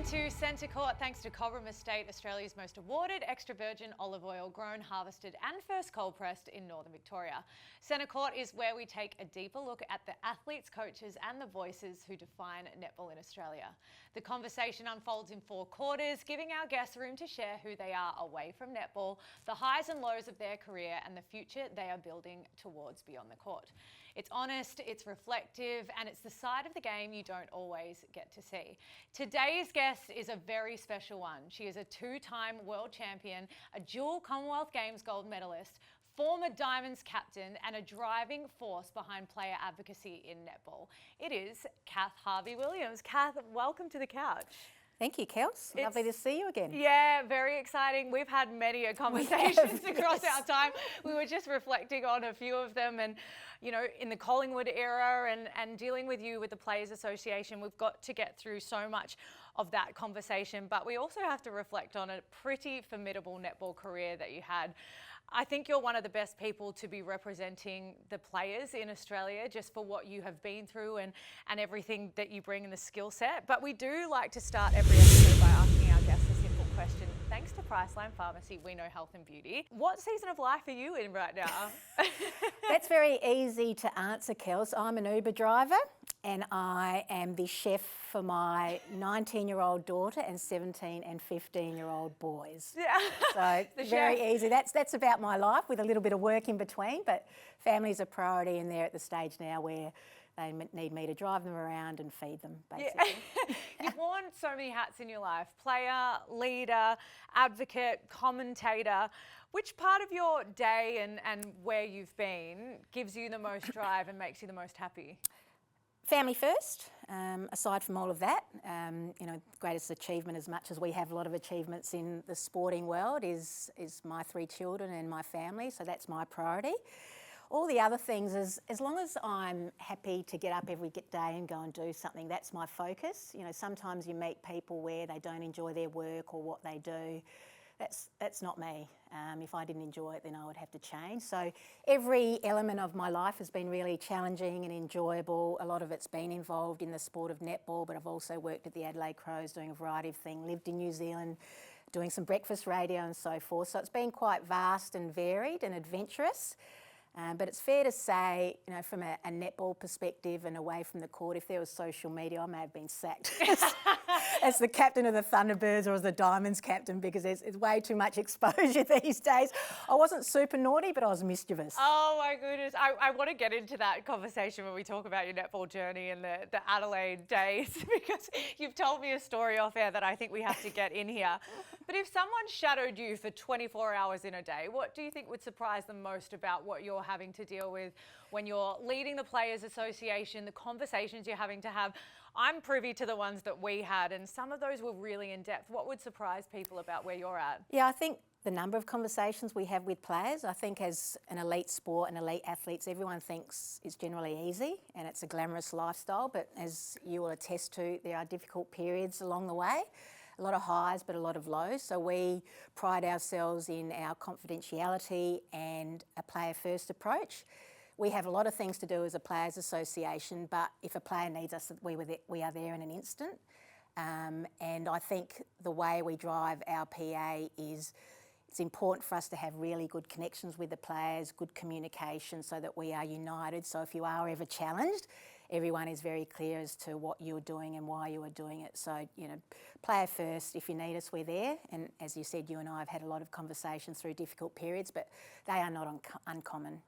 into Centre Court thanks to Cobram Estate, Australia's most awarded extra virgin olive oil grown, harvested and first cold pressed in Northern Victoria. Centre Court is where we take a deeper look at the athletes, coaches and the voices who define netball in Australia. The conversation unfolds in 4 quarters, giving our guests room to share who they are away from netball, the highs and lows of their career and the future they are building towards beyond the court. It's honest, it's reflective, and it's the side of the game you don't always get to see. Today's guest is a very special one. She is a 2-time world champion, a dual Commonwealth Games gold medalist, former Diamonds captain, and a driving force behind player advocacy in netball. It is Kath Harby Williams. Kath, welcome to the couch. Thank you, Kels. Lovely to see you again. Yeah, very exciting. We've had many conversations across our time. We were just reflecting on a few of them, and you know, in the Collingwood era and dealing with you with the Players Association, we've got to get through so much of that conversation, but we also have to reflect on a pretty formidable netball career that you had. I think you're one of the best people to be representing the players in Australia just for what you have been through and everything that you bring in the skill set. But we do like to start every episode by asking our guests a simple question. Thanks to Priceline Pharmacy, we know health and beauty. What season of life are you in right now? That's very easy to answer, Kels. I'm an Uber driver and I am the chef for my 19-year-old daughter and 17 and 15-year-old boys. Yeah. So very easy. That's about my life with a little bit of work in between, but family's a priority and they're at the stage now where they need me to drive them around and feed them, basically. Yeah. You've worn so many hats in your life: player, leader, advocate, commentator. Which part of your day and where you've been gives you the most drive and makes you the most happy? Family first. Aside from all of that, you know, greatest achievement, as much as we have a lot of achievements in the sporting world, is my 3 children and my family. So that's my priority. All the other things is, as long as I'm happy to get up every day and go and do something, that's my focus. You know, sometimes you meet people where they don't enjoy their work or what they do. That's not me. If I didn't enjoy it, then I would have to change. So every element of my life has been really challenging and enjoyable. A lot of it's been involved in the sport of netball, but I've also worked at the Adelaide Crows doing a variety of things, lived in New Zealand, doing some breakfast radio and so forth. So it's been quite vast and varied and adventurous. But it's fair to say, you know, from a netball perspective and away from the court, if there was social media, I may have been sacked as the captain of the Thunderbirds or as the Diamonds captain, because there's way too much exposure these days. I wasn't super naughty, but I was mischievous. Oh my goodness. I want to get into that conversation when we talk about your netball journey and the Adelaide days, because you've told me a story off air that I think we have to get in here. But if someone shadowed you for 24 hours in a day, what do you think would surprise them most about what you're having to deal with when you're leading the Players Association, the conversations you're having to have? I'm privy to the ones that we had, and some of those were really in depth. What would surprise people about where you're at? Yeah, I think the number of conversations we have with players, I think as an elite sport and elite athletes, everyone thinks it's generally easy and it's a glamorous lifestyle, but as you will attest to, there are difficult periods along the way. A lot of highs, but a lot of lows. So we pride ourselves in our confidentiality and a player-first approach. We have a lot of things to do as a Players Association, but if a player needs us, we are there in an instant. And I think the way we drive our PA is, it's important for us to have really good connections with the players, good communication, so that we are united. So if you are ever challenged, everyone is very clear as to what you're doing and why you are doing it. So, you know, player first, if you need us, we're there. And as you said, you and I have had a lot of conversations through difficult periods, but they are not uncommon.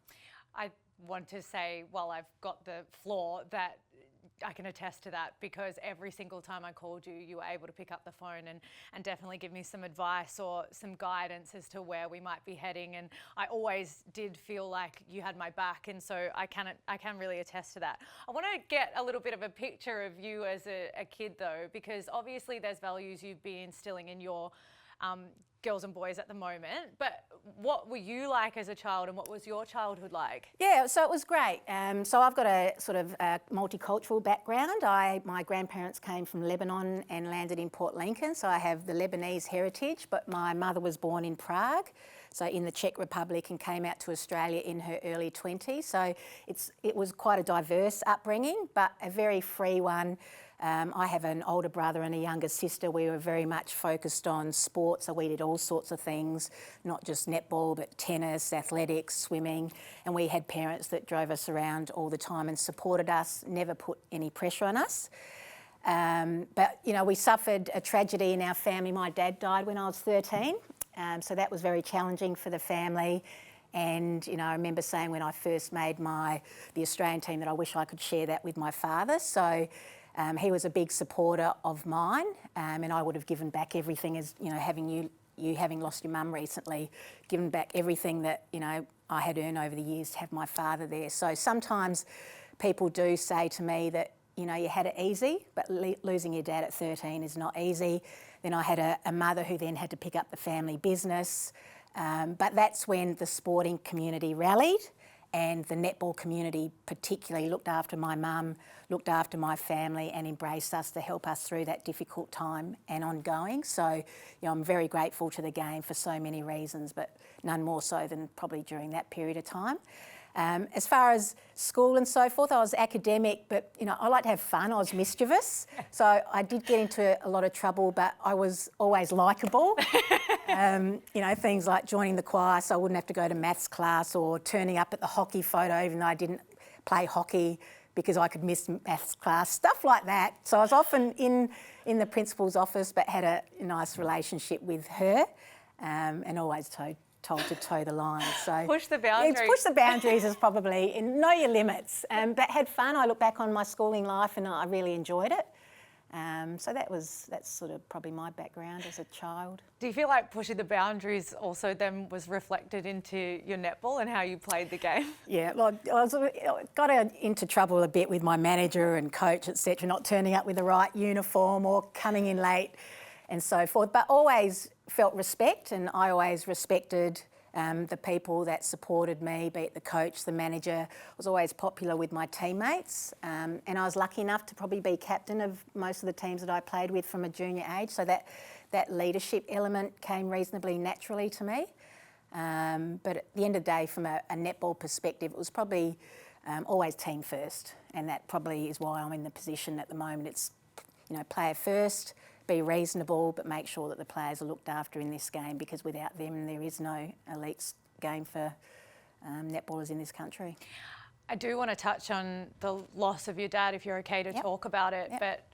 I want to say, while I've got the floor, that I can attest to that, because every single time I called you, you were able to pick up the phone and definitely give me some advice or some guidance as to where we might be heading. And I always did feel like you had my back, and so I can really attest to that. I want to get a little bit of a picture of you as a kid though, because obviously there's values you've been instilling in your girls and boys at the moment, but what were you like as a child and what was your childhood like? Yeah, so it was great. So I've got a sort of multicultural background. My grandparents came from Lebanon and landed in Port Lincoln, so I have the Lebanese heritage, but my mother was born in Prague, so in the Czech Republic, and came out to Australia in her early 20s. So it was quite a diverse upbringing, but a very free one. I have an older brother and a younger sister. We were very much focused on sports, so we did all sorts of things, not just netball, but tennis, athletics, swimming. And we had parents that drove us around all the time and supported us, never put any pressure on us. But, you know, we suffered a tragedy in our family. My dad died when I was 13, so that was very challenging for the family. And, you know, I remember saying when I first made the Australian team that I wish I could share that with my father. So he was a big supporter of mine, and I would have given back everything, as, you know, having having lost your mum recently, given back everything that, you know, I had earned over the years to have my father there. So sometimes people do say to me that, you know, you had it easy, but losing your dad at 13 is not easy. Then I had a mother who then had to pick up the family business. But that's when the sporting community rallied, and the netball community particularly looked after my mum, looked after my family, and embraced us to help us through that difficult time and ongoing. So, you know, I'm very grateful to the game for so many reasons, but none more so than probably during that period of time. As far as school and so forth, I was academic, but, you know, I like to have fun. I was mischievous. So I did get into a lot of trouble, but I was always likeable. You know, things like joining the choir so I wouldn't have to go to maths class, or turning up at the hockey photo even though I didn't play hockey because I could miss maths class, stuff like that. So I was often in the principal's office, but had a nice relationship with her, and always told to toe the line. So push the boundaries. Push the boundaries is probably, and know your limits. But had fun. I look back on my schooling life and I really enjoyed it. So that's sort of probably my background as a child. Do you feel like pushing the boundaries also then was reflected into your netball and how you played the game? Yeah, well, I got into trouble a bit with my manager and coach, etc., not turning up with the right uniform or coming in late and so forth, but always felt respect, and I always respected the people that supported me, be it the coach, the manager. I was always popular with my teammates, and I was lucky enough to probably be captain of most of the teams that I played with from a junior age, so that leadership element came reasonably naturally to me. But at the end of the day, from a netball perspective, it was probably always team first, and that probably is why I'm in the position at the moment. It's, you know, player first, be reasonable, but make sure that the players are looked after in this game, because without them there is no elite game for netballers in this country. I do want to touch on the loss of your dad, if you're okay to talk about it, but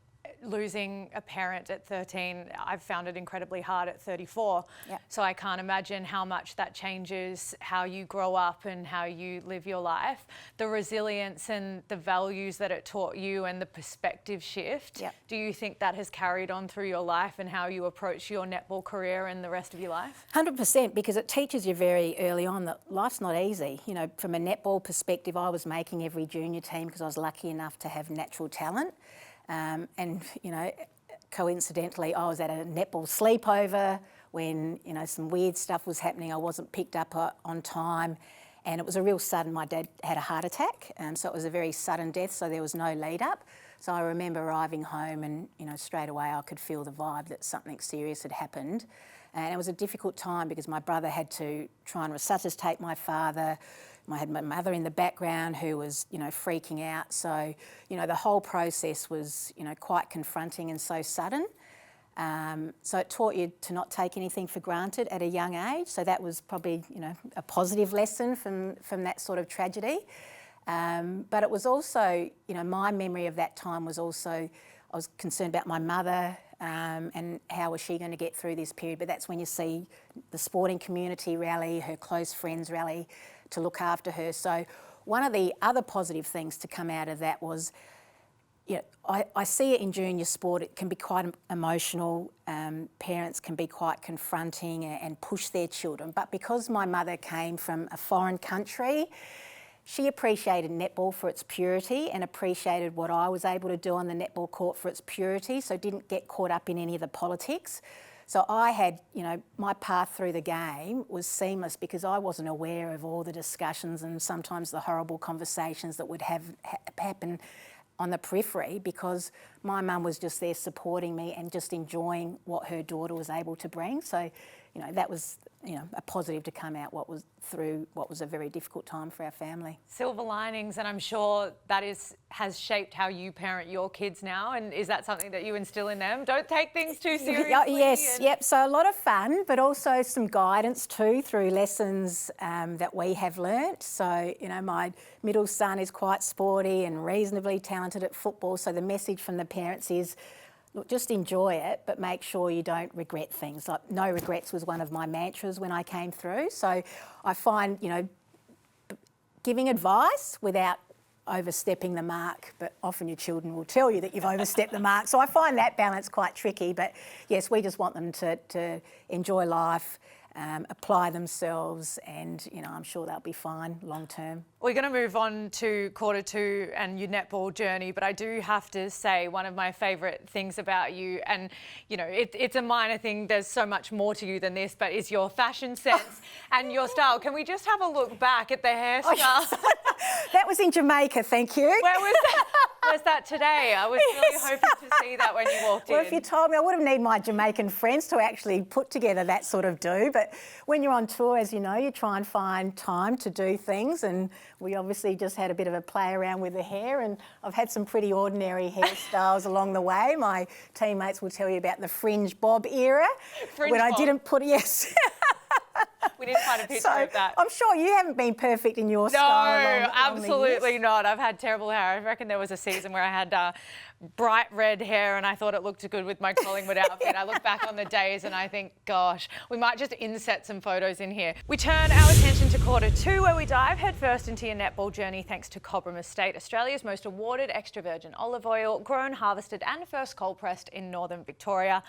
losing a parent at 13, I've found it incredibly hard at 34. So I can't imagine how much that changes how you grow up and how you live your life. The resilience and the values that it taught you and the perspective shift, do you think that has carried on through your life and how you approach your netball career and the rest of your life? 100%, because it teaches you very early on that life's not easy. You know, from a netball perspective, I was making every junior team because I was lucky enough to have natural talent. And, you know, coincidentally, I was at a netball sleepover when, you know, some weird stuff was happening. I wasn't picked up on time, and it was a real sudden. My dad had a heart attack, so it was a very sudden death, so there was no lead up. So I remember arriving home and, you know, straight away I could feel the vibe that something serious had happened. And it was a difficult time because my brother had to try and resuscitate my father. I had my mother in the background who was, you know, freaking out. So, you know, the whole process was, you know, quite confronting and so sudden. So it taught you to not take anything for granted at a young age. So that was probably, you know, a positive lesson from that sort of tragedy. But it was also, you know, my memory of that time was also, I was concerned about my mother and how was she going to get through this period. But that's when you see the sporting community rally, her close friends rally to look after her. So one of the other positive things to come out of that was, you know, I see it in junior sport, it can be quite emotional. Parents can be quite confronting and push their children. But because my mother came from a foreign country, she appreciated netball for its purity and appreciated what I was able to do on the netball court for its purity, so didn't get caught up in any of the politics. So I had, you know, my path through the game was seamless because I wasn't aware of all the discussions and sometimes the horrible conversations that would happen on the periphery, because my mum was just there supporting me and just enjoying what her daughter was able to bring. So you know, that was, you know, a positive to come out what was a very difficult time for our family. Silver linings, and I'm sure that has shaped how you parent your kids now. And is that something that you instill in them? Don't take things too seriously. Yes, yep. So a lot of fun, but also some guidance too through lessons that we have learnt. So, you know, my middle son is quite sporty and reasonably talented at football. So the message from the parents is, look, just enjoy it, but make sure you don't regret things. Like, no regrets was one of my mantras when I came through. So I find, you know, giving advice without overstepping the mark, but often your children will tell you that you've overstepped the mark. So I find that balance quite tricky. But yes, we just want them to enjoy life, apply themselves, and, you know, I'm sure they'll be fine long term. We're going to move on to quarter two and your netball journey, but I do have to say one of my favourite things about you, and, you know, it's a minor thing, there's so much more to you than this, but is your fashion sense and your style. Can we just have a look back at the hairstyle? That was in Jamaica, thank you. Where was that? Was that today? I was really hoping to see that when you walked in. Well, if you told me, I would have needed my Jamaican friends to actually put together that sort of do. But when you're on tour, as you know, you try and find time to do things. And we obviously just had a bit of a play around with the hair. And I've had some pretty ordinary hairstyles along the way. My teammates will tell you about the fringe bob era. Fringe when bob. I didn't put, yes. We didn't find a picture of that. I'm sure you haven't been perfect in your style. No, absolutely not. I've had terrible hair. I reckon there was a season where I had bright red hair and I thought it looked good with my Collingwood outfit. I look back on the days and I think, gosh, we might just inset some photos in here. We turn our attention to quarter two, where we dive headfirst into your netball journey thanks to Cobram Estate, Australia's most awarded extra virgin olive oil, grown, harvested and first cold pressed in northern Victoria.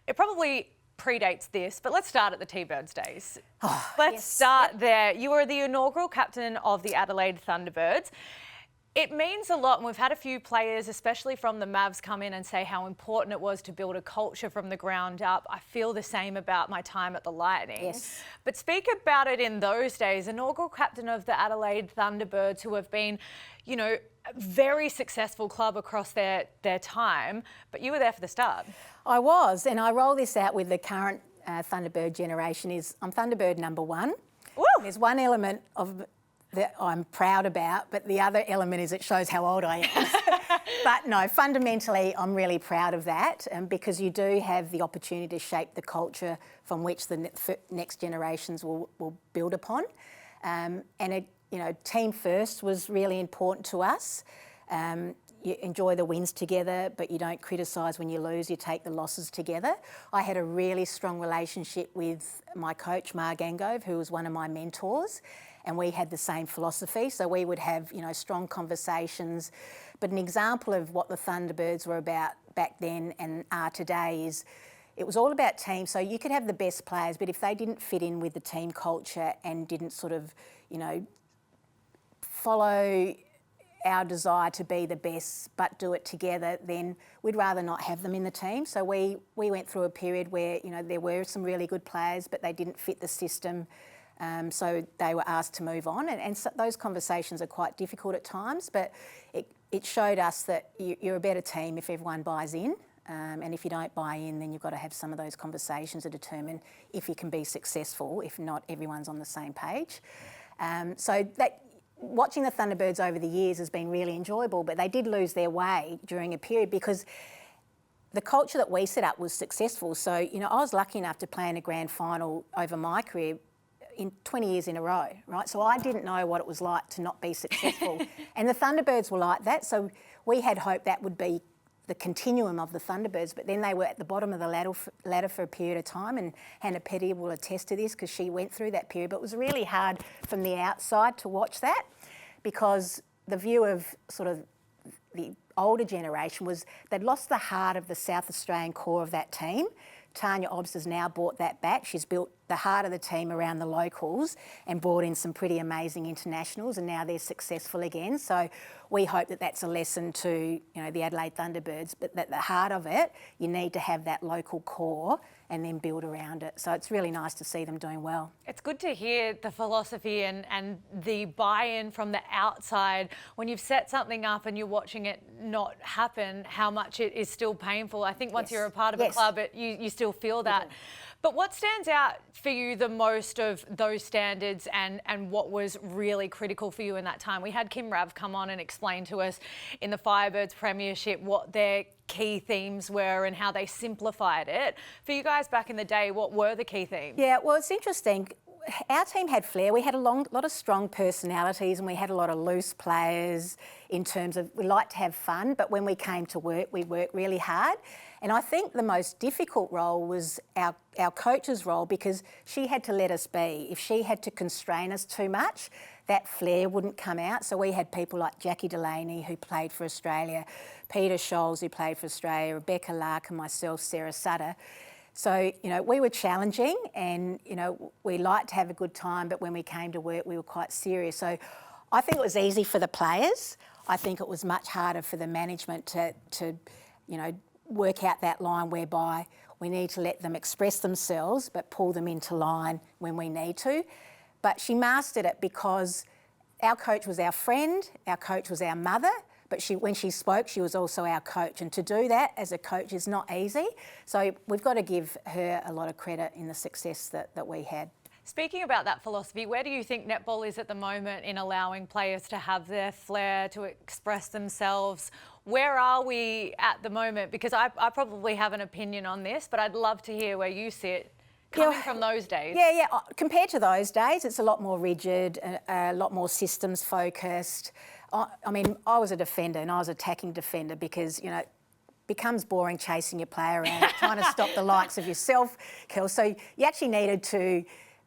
It probably predates this, but let's start at the T-Birds days. Let's start there. You were the inaugural captain of the Adelaide Thunderbirds. It means a lot, and we've had a few players, especially from the Mavs, come in and say how important it was to build a culture from the ground up. I feel the same about my time at the Lightning. Yes. But speak about it in those days. Inaugural captain of the Adelaide Thunderbirds, who have been, you know, a very successful club across their time, but you were there for the start. I was, and I roll this out with the current Thunderbird generation is I'm Thunderbird number one. Woo! There's one element of that I'm proud about, but the other element is it shows how old I am. But no, fundamentally, I'm really proud of that, because you do have the opportunity to shape the culture from which the next generations will build upon. And it, you know, team first was really important to us. You enjoy the wins together, but you don't criticise when you lose, you take the losses together. I had a really strong relationship with my coach, Mark Angove, who was one of my mentors, and we had the same philosophy. So we would have, you know, strong conversations. But an example of what the Thunderbirds were about back then and are today is it was all about team. So you could have the best players, but if they didn't fit in with the team culture and didn't sort of, you know, follow our desire to be the best but do it together, then we'd rather not have them in the team. So we went through a period where, you know, there were some really good players, but they didn't fit the system. So they were asked to move on. And so those conversations are quite difficult at times, but it showed us that you're a better team if everyone buys in. And if you don't buy in, then you've got to have some of those conversations to determine if you can be successful, if not everyone's on the same page. So that watching the Thunderbirds over the years has been really enjoyable, but they did lose their way during a period because the culture that we set up was successful. So, you know, I was lucky enough to play in a grand final over my career in 20 years in a row, right? So I didn't know what it was like to not be successful. And the Thunderbirds were like that. So we had hoped that would be the continuum of the Thunderbirds, but then they were at the bottom of the ladder for a period of time, and Hannah Petty will attest to this because she went through that period. But it was really hard from the outside to watch that because the view of sort of the older generation was they'd lost the heart of the South Australian core of that team. Tanya Obbs has now brought that back. She's built the heart of the team around the locals and brought in some pretty amazing internationals, and now they're successful again. So we hope that that's a lesson to, you know, the Adelaide Thunderbirds, but at the heart of it, you need to have that local core and then build around it. So it's really nice to see them doing well. It's good to hear the philosophy and the buy-in from the outside. When you've set something up and you're watching it not happen, how much it is still painful. I think once you're a part of a club, you still feel that. But what stands out for you the most of those standards and what was really critical for you in that time? We had Kim Rav come on and explain to us in the Firebirds Premiership what their key themes were and how they simplified it. For you guys back in the day, what were the key themes? Yeah, well, it's interesting. Our team had flair. We had a lot of strong personalities and we had a lot of loose players in terms of we like to have fun, but when we came to work, we worked really hard. And I think the most difficult role was our coach's role, because she had to let us be. If she had to constrain us too much, that flair wouldn't come out. So we had people like Jackie Delaney, who played for Australia, Peter Scholes, who played for Australia, Rebecca Larkin, myself, Sarah Sutter. So, you know, we were challenging and, you know, we liked to have a good time, but when we came to work, we were quite serious. So I think it was easy for the players. I think it was much harder for the management to you know, work out that line whereby we need to let them express themselves, but pull them into line when we need to. But she mastered it because our coach was our friend, our coach was our mother, but when she spoke, she was also our coach. And to do that as a coach is not easy. So we've got to give her a lot of credit in the success that we had. Speaking about that philosophy, where do you think netball is at the moment in allowing players to have their flair, to express themselves? Where are we at the moment? Because I probably have an opinion on this, but I'd love to hear where you sit coming from those days. Yeah. Compared to those days, it's a lot more rigid, a lot more systems focused. I mean, I was a defender and I was attacking defender because, you know, it becomes boring chasing your player around, trying to stop the likes of yourself, Kel. So you actually needed to,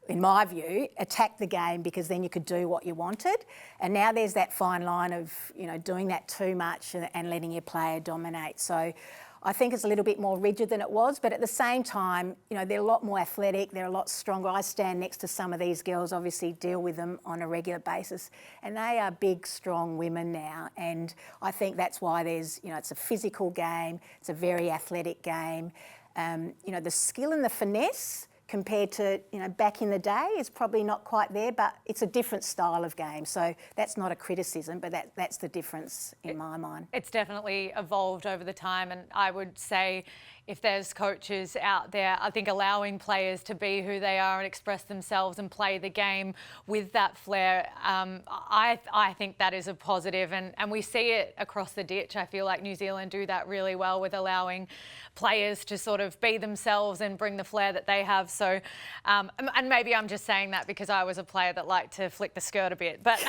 in my view, attack the game because then you could do what you wanted. And now there's that fine line of, you know, doing that too much and letting your player dominate. So I think it's a little bit more rigid than it was, but at the same time, you know, they're a lot more athletic, they're a lot stronger. I stand next to some of these girls, obviously deal with them on a regular basis, and they are big, strong women now. And I think that's why there's, you know, it's a physical game, it's a very athletic game. You know, the skill and the finesse compared to, you know, back in the day is probably not quite there, but it's a different style of game. So that's not a criticism, but that's the difference in my mind. It's definitely evolved over the time, and I would say if there's coaches out there, I think allowing players to be who they are and express themselves and play the game with that flair, I think that is a positive, and we see it across the ditch. I feel like New Zealand do that really well with allowing players to sort of be themselves and bring the flair that they have. So, and maybe I'm just saying that because I was a player that liked to flick the skirt a bit, but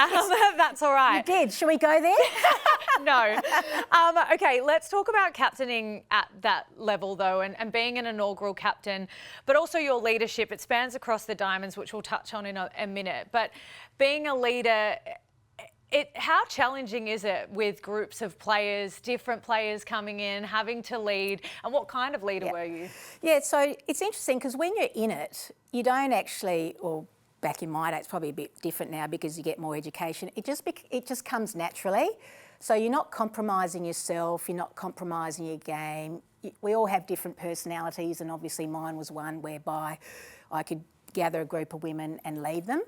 that's all right. You did. Shall we go there? No. Okay, let's talk about captaining at that level though, and being an inaugural captain, but also your leadership. It spans across the diamonds, which we'll touch on in a minute. But being a leader, how challenging is it with groups of players, different players coming in, having to lead, and what kind of leader were you? Yeah, so it's interesting because when you're in it, you don't actually, or back in my day, it's probably a bit different now because you get more education. It just comes naturally. So you're not compromising yourself, you're not compromising your game. We all have different personalities, and obviously mine was one whereby I could gather a group of women and lead them.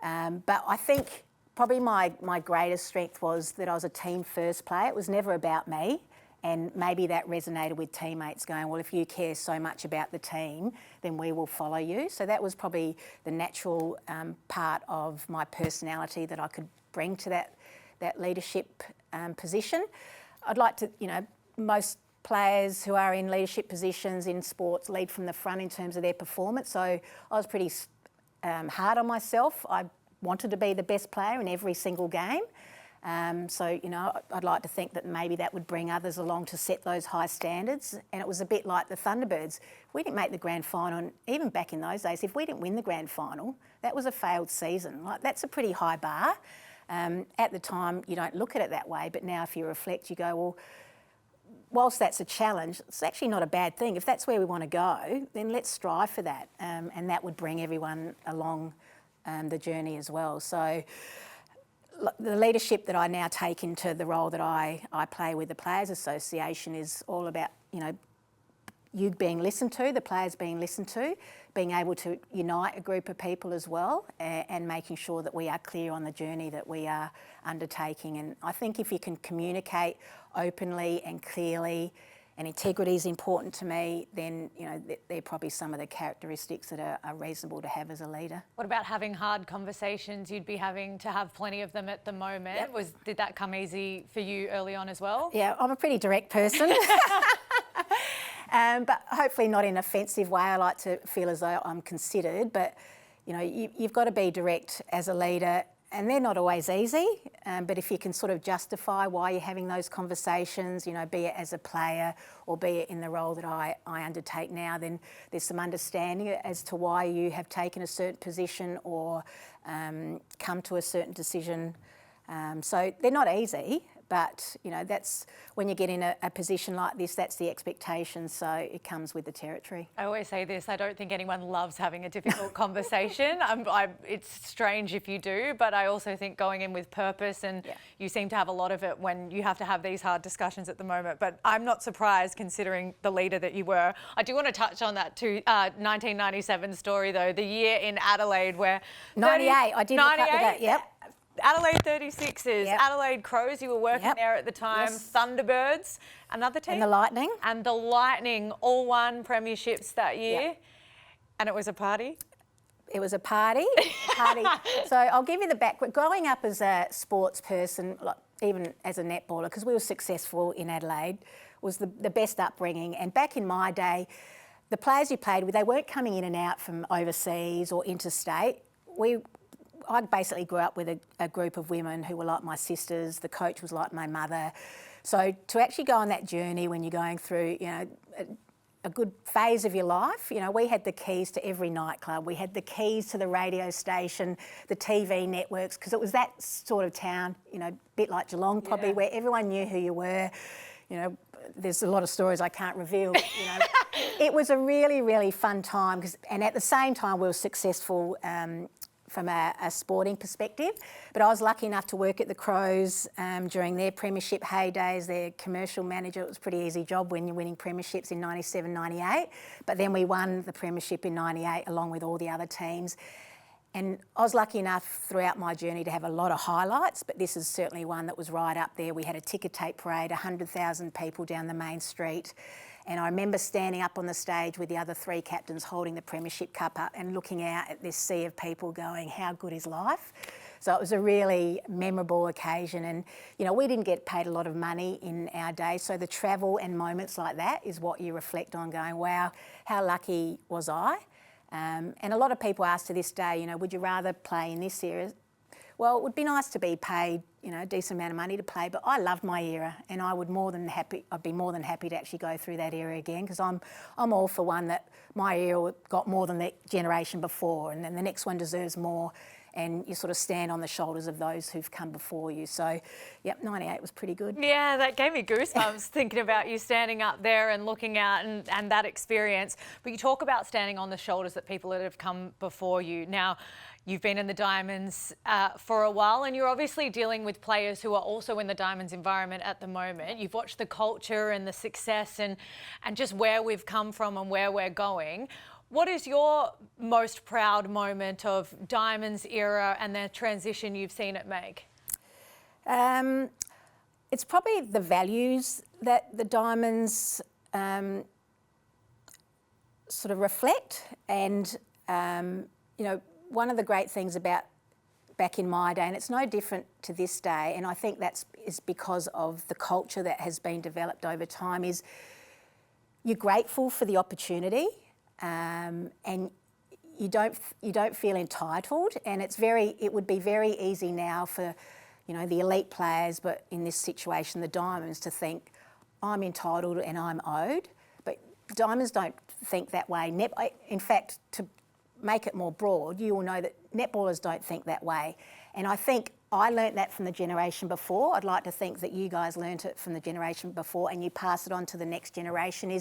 But I think probably my greatest strength was that I was a team first player. It was never about me, and maybe that resonated with teammates going, well, if you care so much about the team, then we will follow you. So that was probably the natural part of my personality that I could bring to that leadership position. I'd like to, you know, most players who are in leadership positions in sports lead from the front in terms of their performance. So I was pretty hard on myself. I wanted to be the best player in every single game. So, you know, I'd like to think that maybe that would bring others along to set those high standards. And it was a bit like the Thunderbirds. If we didn't make the grand final, and even back in those days, if we didn't win the grand final, that was a failed season. Like, that's a pretty high bar. At the time, you don't look at it that way, but now if you reflect, you go, well, whilst that's a challenge, it's actually not a bad thing. If that's where we want to go, then let's strive for that. And that would bring everyone along the journey as well. So the leadership that I now take into the role that I play with the Players Association is all about, you know, you being listened to, the players being listened to, being able to unite a group of people as well, and making sure that we are clear on the journey that we are undertaking. And I think if you can communicate openly and clearly, and integrity is important to me, then they're probably some of the characteristics that are reasonable to have as a leader. What about having hard conversations? You'd be having to have plenty of them at the moment. Yep. Did that come easy for you early on as well? Yeah, I'm a pretty direct person. But hopefully not in an offensive way. I like to feel as though I'm considered, but you've got to be direct as a leader, and they're not always easy. But if you can sort of justify why you're having those conversations, be it as a player or be it in the role that I undertake now, then there's some understanding as to why you have taken a certain position or come to a certain decision. So they're not easy. But, that's when you get in a position like this, that's the expectation. So it comes with the territory. I always say this, I don't think anyone loves having a difficult conversation. It's strange if you do, but I also think going in with purpose, and you seem to have a lot of it when you have to have these hard discussions at the moment. But I'm not surprised considering the leader that you were. I do want to touch on that 1997 story though, the year in Adelaide where... 98, I did look up to that, yep. Adelaide 36ers, yep. Adelaide Crows, you were working there at the time, yes. Thunderbirds, another team. And the Lightning. And the Lightning all won premierships that year. Yep. And it was a party? It was a party. So I'll give you the background. Growing up as a sports person, like even as a netballer, because we were successful in Adelaide, was the best upbringing. And back in my day, the players you played with, they weren't coming in and out from overseas or interstate. I basically grew up with a group of women who were like my sisters. The coach was like my mother. So to actually go on that journey when you're going through, a good phase of your life, we had the keys to every nightclub. We had the keys to the radio station, the TV networks, because it was that sort of town, a bit like Geelong probably, where everyone knew who you were. There's a lot of stories I can't reveal. But, it was a really, really fun time. And at the same time, we were successful from a sporting perspective. But I was lucky enough to work at the Crows during their premiership heydays, their commercial manager. It was a pretty easy job when you're winning premierships in 97, 98. But then we won the premiership in 98 along with all the other teams. And I was lucky enough throughout my journey to have a lot of highlights, but this is certainly one that was right up there. We had a ticker tape parade, 100,000 people down the main street. And I remember standing up on the stage with the other three captains holding the premiership cup up and looking out at this sea of people going, how good is life? So it was a really memorable occasion. And, we didn't get paid a lot of money in our day. So the travel and moments like that is what you reflect on going, wow, how lucky was I? And a lot of people ask to this day, would you rather play in this era? Well, it would be nice to be paid, a decent amount of money to play, but I loved my era, and I'd be more than happy to actually go through that era again, because I'm all for one that my era got more than the generation before, and then the next one deserves more, and you sort of stand on the shoulders of those who've come before you. So, yep, 98 was pretty good. Yeah, that gave me goosebumps thinking about you standing up there and looking out and that experience. But you talk about standing on the shoulders of people that have come before you. Now, you've been in the Diamonds for a while, and you're obviously dealing with players who are also in the Diamonds environment at the moment. You've watched the culture and the success and just where we've come from and where we're going. What is your most proud moment of Diamonds era and the transition you've seen it make? It's probably the values that the Diamonds sort of reflect, and one of the great things about back in my day, and it's no different to this day, and I think is because of the culture that has been developed over time, is you're grateful for the opportunity, and you don't feel entitled, and it would be very easy now for the elite players, but in this situation the Diamonds, to think I'm entitled and I'm owed. But Diamonds don't think that way. In fact, to make it more broad, you will know that netballers don't think that way. And I think I learnt that from the generation before. I'd like to think that you guys learnt it from the generation before and you pass it on to the next generation.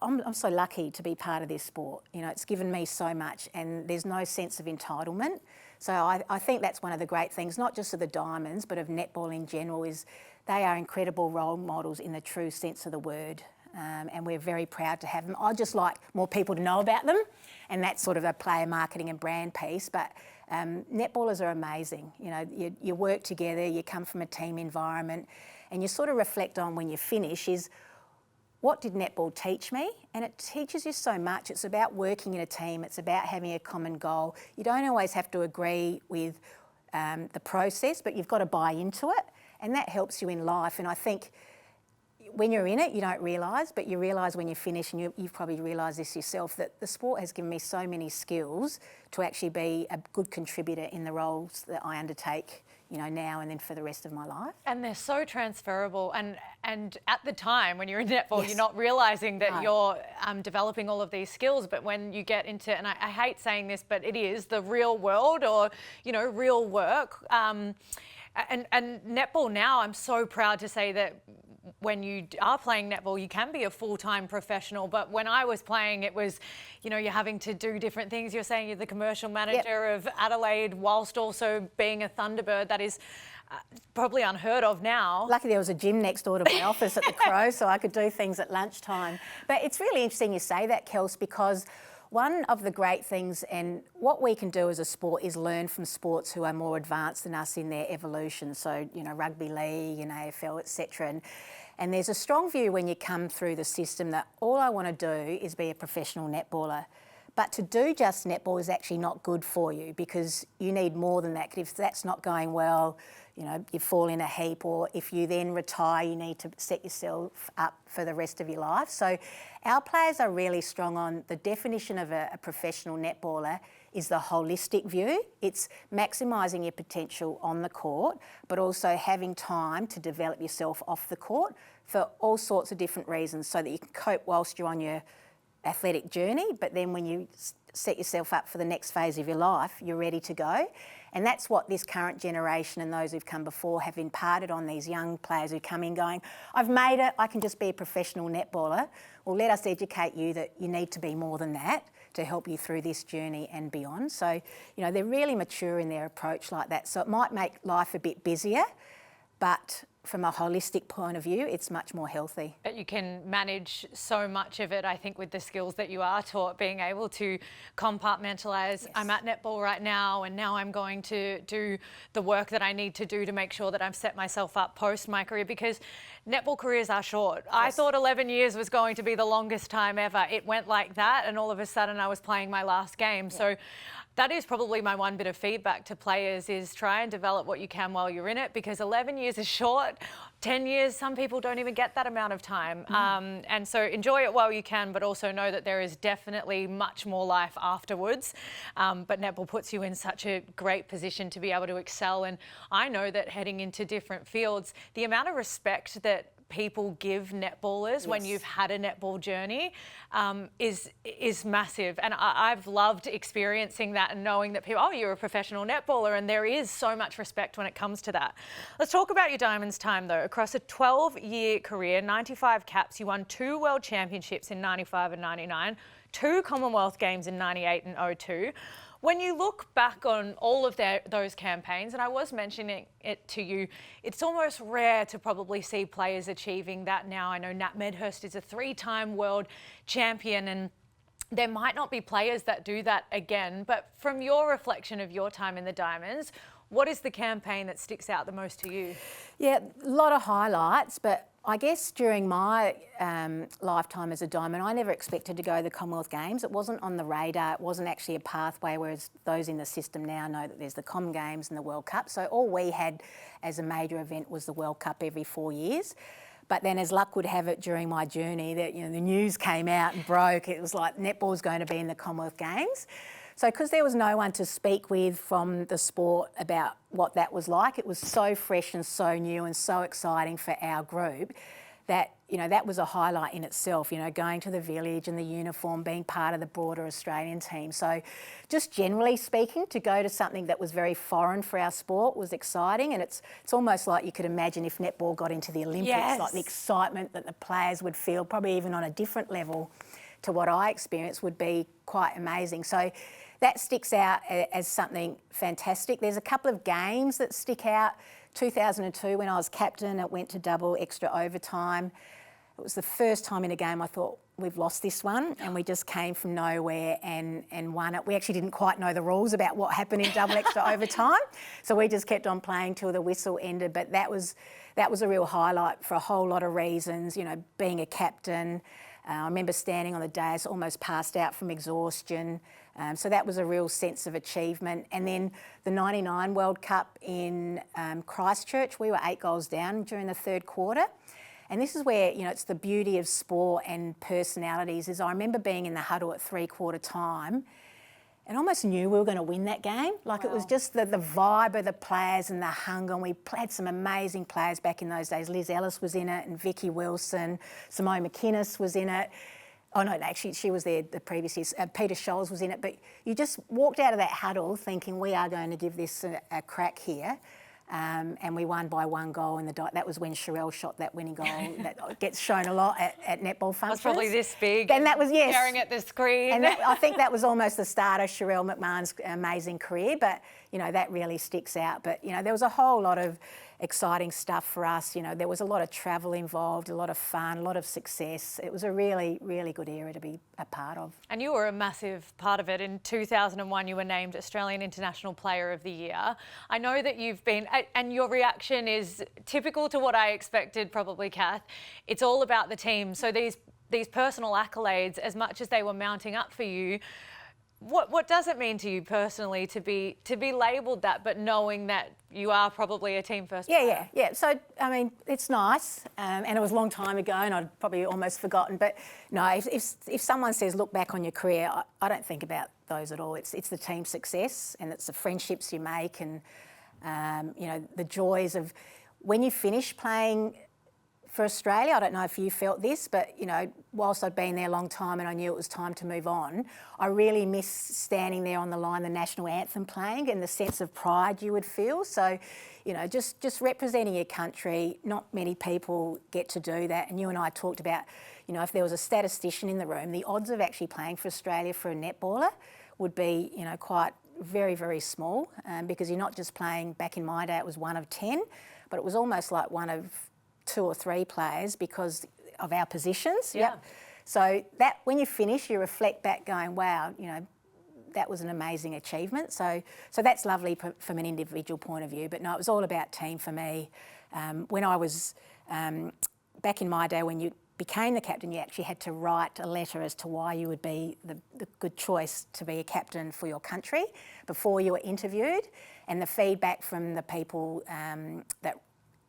I'm so lucky to be part of this sport. It's given me so much, and there's no sense of entitlement. So I think that's one of the great things, not just of the Diamonds, but of netball in general, is they are incredible role models in the true sense of the word. And we're very proud to have them. I'd just like more people to know about them, and that's sort of a player marketing and brand piece. But Netballers are amazing. You know, you work together, you come from a team environment, and you sort of reflect on when you finish is, what did netball teach me? And it teaches you so much. It's about working in a team. It's about having a common goal. You don't always have to agree with the process, but you've got to buy into it, and that helps you in life. And I think when you're in it, you don't realise, but you realise when you finish, and you've probably realised this yourself, that the sport has given me so many skills to actually be a good contributor in the roles that I undertake, you know, now and then for the rest of my life. And they're so transferable. And at the time when you're in netball, Yes. you're not realising that No. you're developing all of these skills. But when you get into, and I hate saying this, but it is the real world, or, you know, real work. And netball now, I'm so proud to say that when you are playing netball, you can be a full-time professional. But when I was playing, it was, you know, you're having to do different things. You're saying you're the commercial manager of Adelaide whilst also being a Thunderbird. That is probably unheard of now. Lucky there was a gym next door to my office at the Crow, so I could do things at lunchtime. But it's really interesting you say that, Kels, because one of the great things, and what we can do as a sport, is learn from sports who are more advanced than us in their evolution. So, you know, rugby league and AFL, etc. And there's a strong view when you come through the system that all I want to do is be a professional netballer. But to do just netball is actually not good for you, because you need more than that. If that's not going well, you know, you fall in a heap, or if you then retire, you need to set yourself up for the rest of your life. So our players are really strong on the definition of a professional netballer is the holistic view. It's maximising your potential on the court, but also having time to develop yourself off the court for all sorts of different reasons, so that you can cope whilst you're on your athletic journey, but then when you set yourself up for the next phase of your life, you're ready to go. And that's what this current generation and those who've come before have imparted on these young players who come in going, I've made it, I can just be a professional netballer. Well, let us educate you that you need to be more than that to help you through this journey and beyond. So, you know, they're really mature in their approach like that. So it might make life a bit busier, but from a holistic point of view, it's much more healthy. But you can manage so much of it, I think, with the skills that you are taught, being able to compartmentalise. Yes. I'm at netball right now, and now I'm going to do the work that I need to do to make sure that I've set myself up post my career, because netball careers are short. Yes. I thought 11 years was going to be the longest time ever. It went like that, and all of a sudden I was playing my last game. Yeah. So that is probably my one bit of feedback to players, is try and develop what you can while you're in it, because 11 years is short. 10 years, some people don't even get that amount of time. And so enjoy it while you can, but also know that there is definitely much more life afterwards. But netball puts you in such a great position to be able to excel. And I know that heading into different fields, the amount of respect that people give netballers, yes, when you've had a netball journey is massive. And I've loved experiencing that and knowing that people, oh, you're a professional netballer, and there is so much respect when it comes to that. Let's talk about your Diamonds time though. Across a 12-year career, 95 caps, you won 2 World Championships in 95 and 99, 2 Commonwealth Games in 98 and 02. When you look back on all of those campaigns, and I was mentioning it to you, it's almost rare to probably see players achieving that now. I know Nat Medhurst is a 3-time world champion, and there might not be players that do that again. But from your reflection of your time in the Diamonds, what is the campaign that sticks out the most to you? Yeah, a lot of highlights, but I guess during my lifetime as a Diamond, I never expected to go to the Commonwealth Games. It wasn't on the radar. It wasn't actually a pathway, whereas those in the system now know that there's the Com Games and the World Cup. So all we had as a major event was the World Cup every 4 years. But then, as luck would have it, during my journey, that, you know, the news came out and broke. It was like netball's going to be in the Commonwealth Games. So because there was no one to speak with from the sport about what that was like, it was so fresh and so new and so exciting for our group that, you know, that was a highlight in itself, you know, going to the village and the uniform, being part of the broader Australian team. So just generally speaking, to go to something that was very foreign for our sport was exciting. And it's almost like you could imagine if netball got into the Olympics, yes, like the excitement that the players would feel, probably even on a different level to what I experienced, would be quite amazing. So that sticks out as something fantastic. There's a couple of games that stick out. 2002, when I was captain, it went to double extra overtime. it was the first time in a game I thought, we've lost this one, and we just came from nowhere and won it. We actually didn't quite know the rules about what happened in double extra overtime, so we just kept on playing till the whistle ended. But that was a real highlight for a whole lot of reasons. You know, being a captain, I remember standing on the dais, almost passed out from exhaustion. So that was a real sense of achievement. And then the '99 World Cup in Christchurch, we were 8 goals down during the third quarter. And this is where, you know, it's the beauty of sport and personalities. Is I remember being in the huddle at 3/4 time and almost knew we were going to win that game. Like, it was just the vibe of the players and the hunger. And we had some amazing players back in those days. Liz Ellis was in it, and Vicky Wilson, Simone McInnes was in it. Oh no, actually she was there the previous year. Peter Scholes was in it. But you just walked out of that huddle thinking, we are going to give this a crack here. And we won by 1 goal in the that was when Sherelle shot that winning goal that gets shown a lot at netball functions. That's probably this big. And that was, yes. Staring at the screen. And I think that was almost the start of Sherelle McMahon's amazing career, but, you know, that really sticks out. But, you know, there was a whole lot of exciting stuff for us. You know, there was a lot of travel involved, a lot of fun, a lot of success. It was a really, really good era to be a part of. And you were a massive part of it. In 2001, you were named Australian International Player of the Year. I know that you've been, and your reaction is typical to what I expected probably, Kath. It's all about the team. So these personal accolades, as much as they were mounting up for you, what does it mean to you personally to be labelled that, but knowing that you are probably a team first player? Yeah. So, I mean, it's nice, and it was a long time ago, and I'd probably almost forgotten. But no, if someone says, look back on your career, I don't think about those at all. It's the team success, and it's the friendships you make, and you know, the joys of when you finish playing for Australia. I don't know if you felt this, but, you know, whilst I'd been there a long time and I knew it was time to move on, I really miss standing there on the line, the national anthem playing, and the sense of pride you would feel. So, you know, just representing your country, not many people get to do that. And you and I talked about, you know, if there was a statistician in the room, the odds of actually playing for Australia for a netballer would be, you know, quite very, very small, because you're not just playing, back in my day it was 1 of 10, but it was almost like 1 of 2 or 3 players because of our positions. Yeah. So that when you finish, you reflect back going, wow, you know, that was an amazing achievement. So that's lovely from an individual point of view. But no, it was all about team for me. When I was, back in my day, when you became the captain, you actually had to write a letter as to why you would be the good choice to be a captain for your country before you were interviewed. And the feedback from the people that,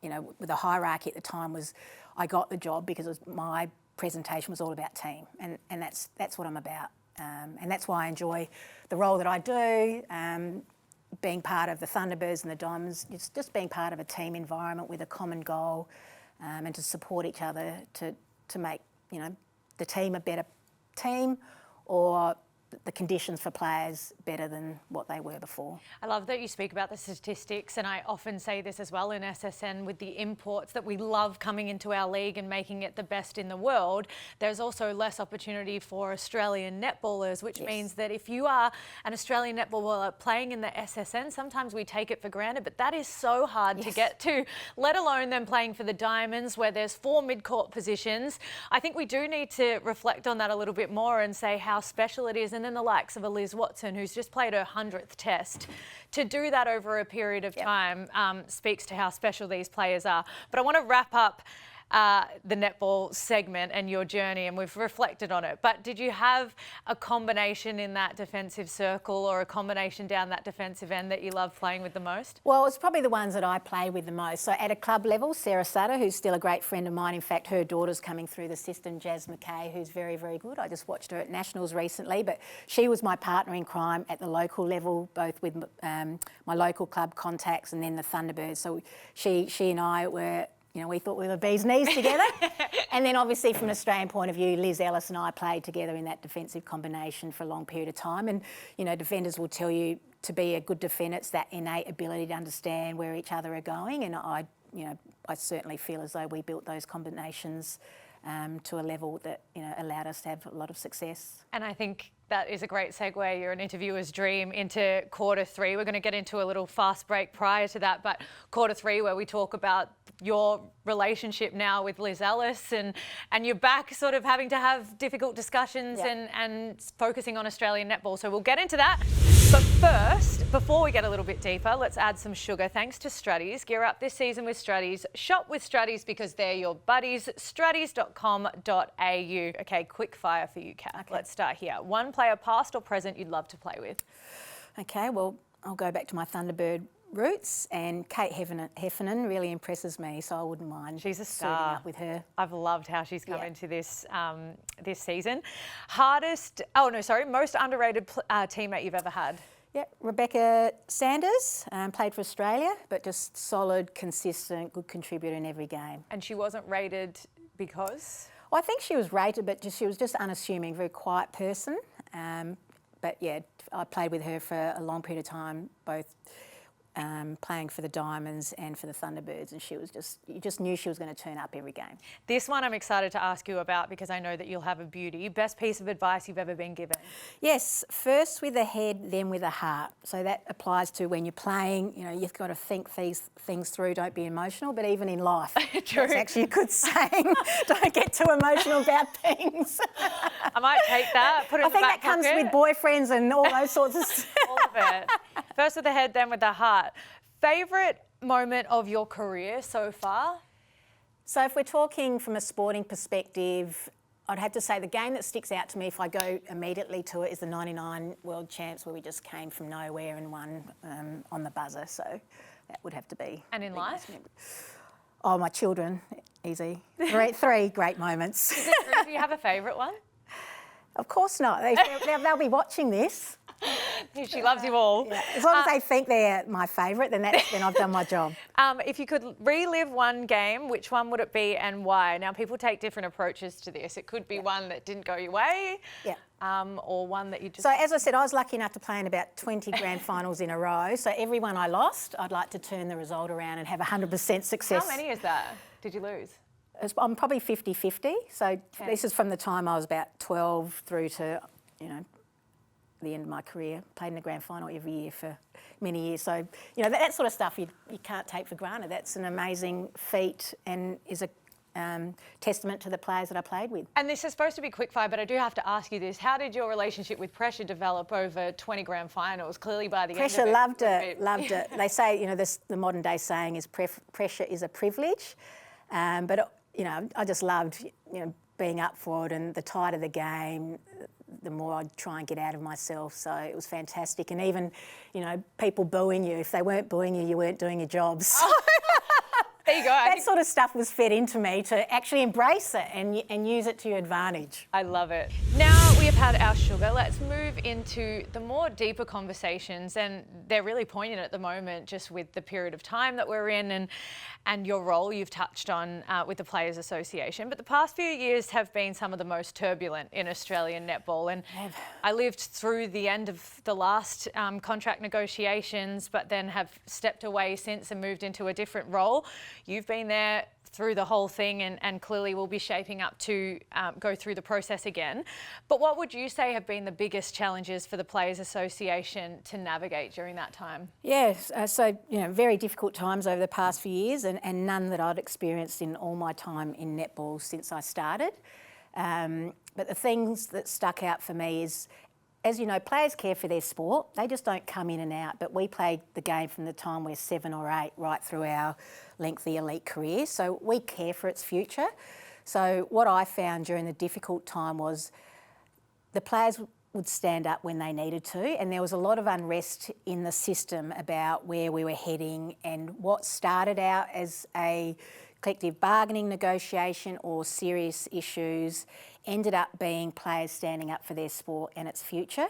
you know, with the hierarchy at the time was, I got the job because my presentation was all about team, and that's what I'm about, and that's why I enjoy the role that I do, being part of the Thunderbirds and the Diamonds. It's just being part of a team environment with a common goal, and to support each other to make, you know, the team a better team, or the conditions for players better than what they were before. I love that you speak about the statistics, and I often say this as well in SSN with the imports that we love coming into our league and making it the best in the world. There's also less opportunity for Australian netballers, which means that if you are an Australian netballer playing in the SSN, sometimes we take it for granted, but that is so hard to get to, let alone them playing for the Diamonds where there's 4 mid-court positions. I think we do need to reflect on that a little bit more and say how special it is. And then the likes of a Liz Watson, who's just played her 100th test, to do that over a period of time speaks to how special these players are. But I want to wrap up the netball segment and your journey, and we've reflected on it. But did you have a combination in that defensive circle, or a combination down that defensive end that you love playing with the most? Well, it's probably the ones that I play with the most. So at a club level, Sarah Sutter, who's still a great friend of mine. In fact, her daughter's coming through the system, Jazz McKay, who's very, very good. I just watched her at Nationals recently, but she was my partner in crime at the local level, both with my local club contacts and then the Thunderbirds. So she and I were, you know, we thought we were bees knees together. And then obviously from an Australian point of view, Liz Ellis and I played together in that defensive combination for a long period of time. And, you know, defenders will tell you to be a good defender, it's that innate ability to understand where each other are going. And I certainly feel as though we built those combinations to a level that, you know, allowed us to have a lot of success. And I think That is a great segue. You're an interviewer's dream into quarter three. We're going to get into a little fast break prior to that, but quarter three where we talk about your relationship now with Liz Ellis and you're back sort of having to have difficult discussions and focusing on Australian netball. So we'll get into that. But first, before we get a little bit deeper, let's add some sugar. Thanks to Strutties. Gear up this season with Strutties. Shop with Strutties because they're your buddies. Strutties.com.au. Okay, quick fire for you, Kath. Okay. Let's start here. One player, past or present, you'd love to play with. Okay, well, I'll go back to my Thunderbird roots, and Kate Heffernan really impresses me, so I wouldn't mind. She's a star. Suiting up with her. I've loved how she's come into this this season. Most underrated teammate you've ever had? Yeah, Rebecca Sanders, played for Australia, but just solid, consistent, good contributor in every game. And she wasn't rated because? Well, I think she was rated, but she was just unassuming, very quiet person. But yeah, I played with her for a long period of time, both playing for the Diamonds and for the Thunderbirds, and you just knew she was going to turn up every game. This one I'm excited to ask you about because I know that you'll have a beauty. Best piece of advice you've ever been given? Yes, first with the head, then with the heart. So that applies to when you're playing, you know, you've got to think these things through, don't be emotional, but even in life. True. That's actually a good saying. Don't get too emotional about things. I might take that, put it in the back pocket. I think that comes with boyfriends and all those sorts of stuff. All of it. First with the head, then with the heart. Favourite moment of your career so far? So if we're talking from a sporting perspective, I'd have to say the game that sticks out to me if I go immediately to it is the 99 World Champs, where we just came from nowhere and won on the buzzer. So that would have to be. And in life? Oh, my children, easy. Three great moments. Do you have a favourite one? Of course not. They'll be watching this. She loves you all. Yeah. As long as they think they're my favourite, then I've done my job. If you could relive one game, which one would it be and why? Now, people take different approaches to this. It could be one that didn't go your way, or one that you just... So, as I said, I was lucky enough to play in about 20 grand finals in a row. So every one I lost, I'd like to turn the result around and have 100% success. How many is that? Did you lose? I'm probably 50-50. So this is from the time I was about 12 through to, you know, the end of my career. Played in the grand final every year for many years. So, you know, that sort of stuff you can't take for granted. That's an amazing feat and is a testament to the players that I played with. And this is supposed to be quickfire, but I do have to ask you this. How did your relationship with pressure develop over 20 grand finals? Clearly by the end of it. Pressure, loved it. They say, you know, the modern day saying is pressure is a privilege. But, you know, I just loved, you know, being up for it, and the tighter the game, the more I'd try and get out of myself. So it was fantastic. And even, you know, people booing you. If they weren't booing you, you weren't doing your jobs. There you go. That sort of stuff was fed into me to actually embrace it and use it to your advantage. I love it. Now we have had our sugar, let's move into the more deeper conversations, and they're really poignant at the moment just with the period of time that we're in and your role you've touched on with the Players Association. But the past few years have been some of the most turbulent in Australian netball, and I lived through the end of the last contract negotiations, but then have stepped away since and moved into a different role. You've been there through the whole thing and clearly will be shaping up to go through the process again. But what would you say have been the biggest challenges for the Players Association to navigate during that time? Yes, so, you know, very difficult times over the past few years, and none that I'd experienced in all my time in netball since I started. But the things that stuck out for me is, as you know, players care for their sport. They just don't come in and out, but we play the game from the time we're 7 or 8 right through our lengthy elite career. So we care for its future. So what I found during the difficult time was the players would stand up when they needed to, and there was a lot of unrest in the system about where we were heading, and what started out as a collective bargaining negotiation or serious issues ended up being players standing up for their sport and its future.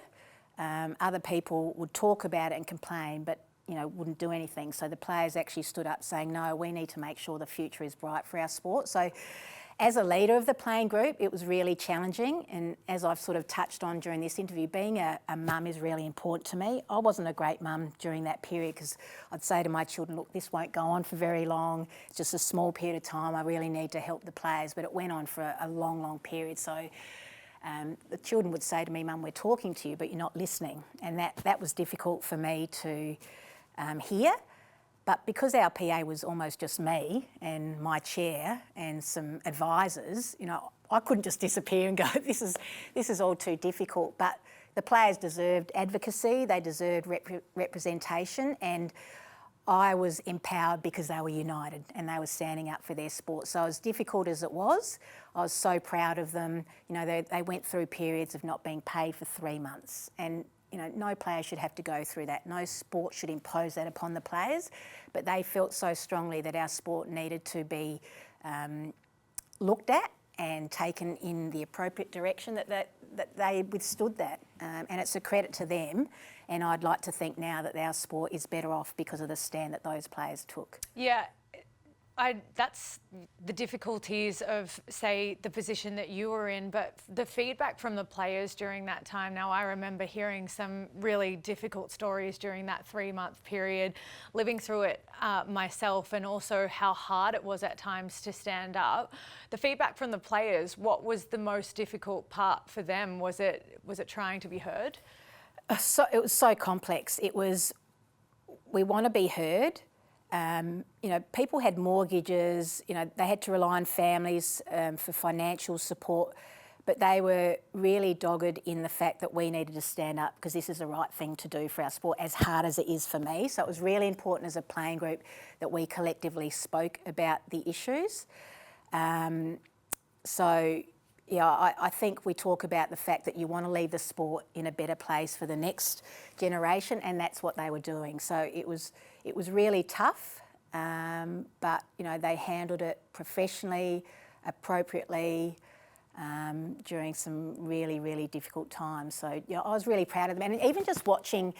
Other people would talk about it and complain, but, you know, wouldn't do anything. So the players actually stood up saying, no, we need to make sure the future is bright for our sport. So as a leader of the playing group, it was really challenging. And as I've sort of touched on during this interview, being a mum is really important to me. I wasn't a great mum during that period because I'd say to my children, look, this won't go on for very long. It's just a small period of time. I really need to help the players. But it went on for a long, long period. So the children would say to me, "Mum, we're talking to you, but you're not listening." And that was difficult for me to hear. But because our PA was almost just me and my chair and some advisors, I couldn't just disappear and go, this is all too difficult. But the players deserved advocacy, they deserved representation, and I was empowered because they were united and they were standing up for their sport. So as difficult as it was, I was so proud of them. They went through periods of not being paid for 3 months, and no player should have to go through that. No sport should impose that upon the players, but they felt so strongly that our sport needed to be looked at and taken in the appropriate direction that they withstood that. And it's a credit to them, and I'd like to think now that our sport is better off because of the stand that those players took. Yeah. That's the difficulties of, say, the position that you were in, but the feedback from the players during that time. Now, I remember hearing some really difficult stories during that 3-month period, living through it myself, and also how hard it was at times to stand up. The feedback from the players, what was the most difficult part for them? Was it trying to be heard? It was so complex. It was, we want to be heard. People had mortgages, they had to rely on families for financial support, but they were really dogged in the fact that we needed to stand up because this is the right thing to do for our sport, as hard as it is for me. So it was really important as a playing group that we collectively spoke about the issues. I think we talk about the fact that you want to leave the sport in a better place for the next generation, and that's what they were doing. So it was really tough, but they handled it professionally, appropriately, during some really, really difficult times. So I was really proud of them, and even just watching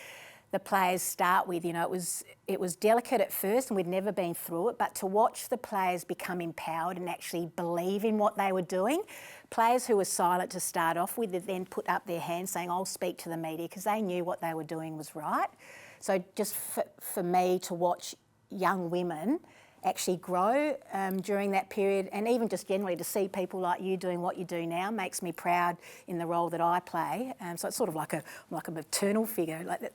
the players start with, it was delicate at first and we'd never been through it, but to watch the players become empowered and actually believe in what they were doing. Players who were silent to start off with then put up their hands saying, "I'll speak to the media," because they knew what they were doing was right. So just for me to watch young women actually grow during that period, and even just generally to see people like you doing what you do now makes me proud in the role that I play. So it's sort of like a maternal figure, like that.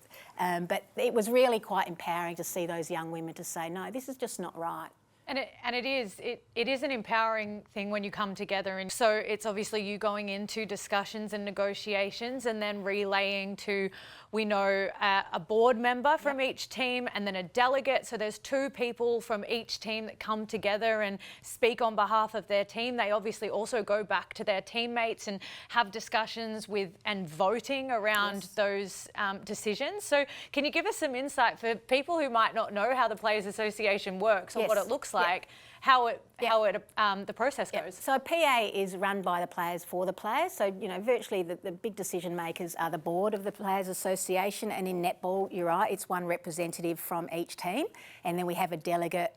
But it was really quite empowering to see those young women to say, "No, this is just not right." And it is an empowering thing when you come together, and so it's obviously you going into discussions and negotiations and then relaying to, we know, a board member from each team and then a delegate. So there's 2 people from each team that come together and speak on behalf of their team. They obviously also go back to their teammates and have discussions with and voting around those decisions. So can you give us some insight for people who might not know how the Players Association works or what it looks like, how the process goes? So PA is run by the players for the players. So, virtually the big decision makers are the board of the Players Association, and in netball, you're right, it's 1 representative from each team, and then we have a delegate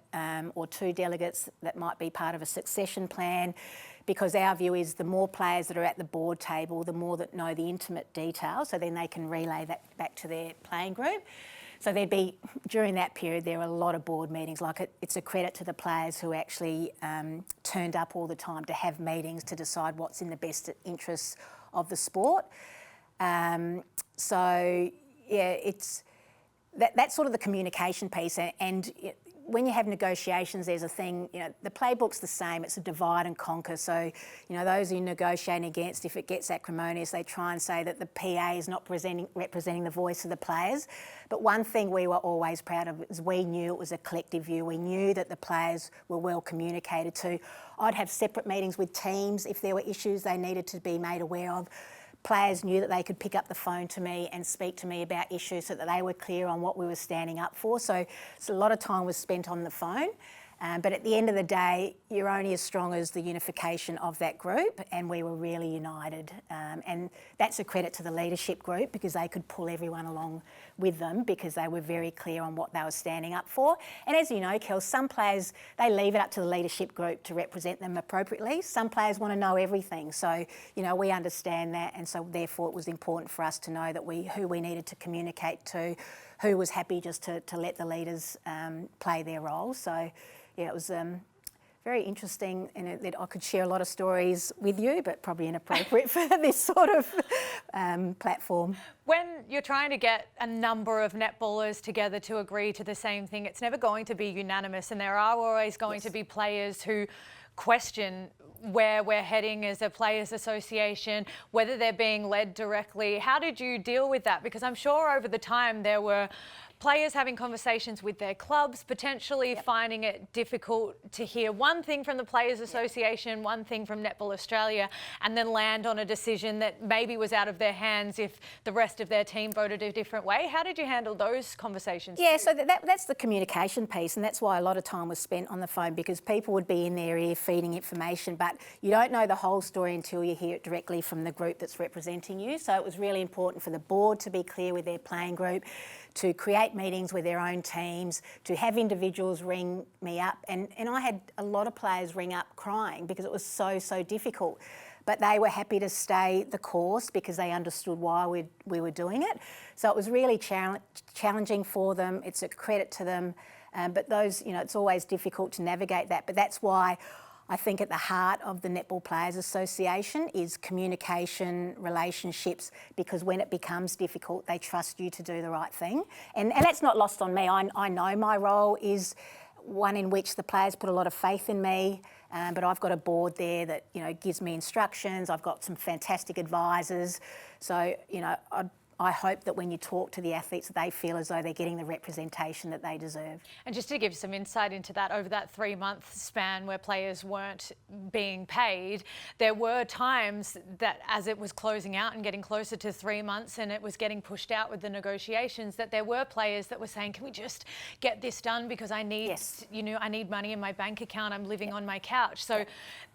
or 2 delegates that might be part of a succession plan, because our view is the more players that are at the board table, the more that know the intimate details, so then they can relay that back to their playing group. So during that period, there were a lot of board meetings. It's a credit to the players who actually turned up all the time to have meetings to decide what's in the best interests of the sport. It's that's sort of the communication piece. And when you have negotiations, there's a thing, the playbook's the same. It's a divide and conquer. So, those you're negotiating against, if it gets acrimonious, they try and say that the PA is not representing the voice of the players. But one thing we were always proud of is we knew it was a collective view. We knew that the players were well communicated to. I'd have separate meetings with teams if there were issues they needed to be made aware of. Players knew that they could pick up the phone to me and speak to me about issues so that they were clear on what we were standing up for. So a lot of time was spent on the phone. But at the end of the day, you're only as strong as the unification of that group, and we were really united. And that's a credit to the leadership group, because they could pull everyone along with them because they were very clear on what they were standing up for. And as you know, Kel, some players, they leave it up to the leadership group to represent them appropriately. Some players want to know everything. So, we understand that, and so therefore it was important for us to know that who we needed to communicate to, who was happy just to let the leaders play their role. So, it was very interesting, and that I could share a lot of stories with you, but probably inappropriate for this sort of platform. When you're trying to get a number of netballers together to agree to the same thing, it's never going to be unanimous, and there are always going to be players who question where we're heading as a players association, whether they're being led directly. How did you deal with that? Because I'm sure over the time there were players having conversations with their clubs, potentially finding it difficult to hear one thing from the Players Association, one thing from Netball Australia, and then land on a decision that maybe was out of their hands if the rest of their team voted a different way. How did you handle those conversations? Yeah, so that's the communication piece, and that's why a lot of time was spent on the phone, because people would be in their ear feeding information, but you don't know the whole story until you hear it directly from the group that's representing you. So it was really important for the board to be clear with their playing group, to create meetings with their own teams, to have individuals ring me up. And I had a lot of players ring up crying because it was so difficult. But they were happy to stay the course because they understood why we were doing it. So it was really challenging for them. It's a credit to them. But those, it's always difficult to navigate that. But that's why I think at the heart of the Netball Players Association is communication, relationships, because when it becomes difficult, they trust you to do the right thing. And that's not lost on me. I know my role is one in which the players put a lot of faith in me, but I've got a board there that, gives me instructions. I've got some fantastic advisors. So, I hope that when you talk to the athletes, they feel as though they're getting the representation that they deserve. And just to give some insight into that, over that 3-month span where players weren't being paid, there were times that as it was closing out and getting closer to 3 months and it was getting pushed out with the negotiations, that there were players that were saying, can we just get this done because I need, I need money in my bank account, I'm living on my couch. So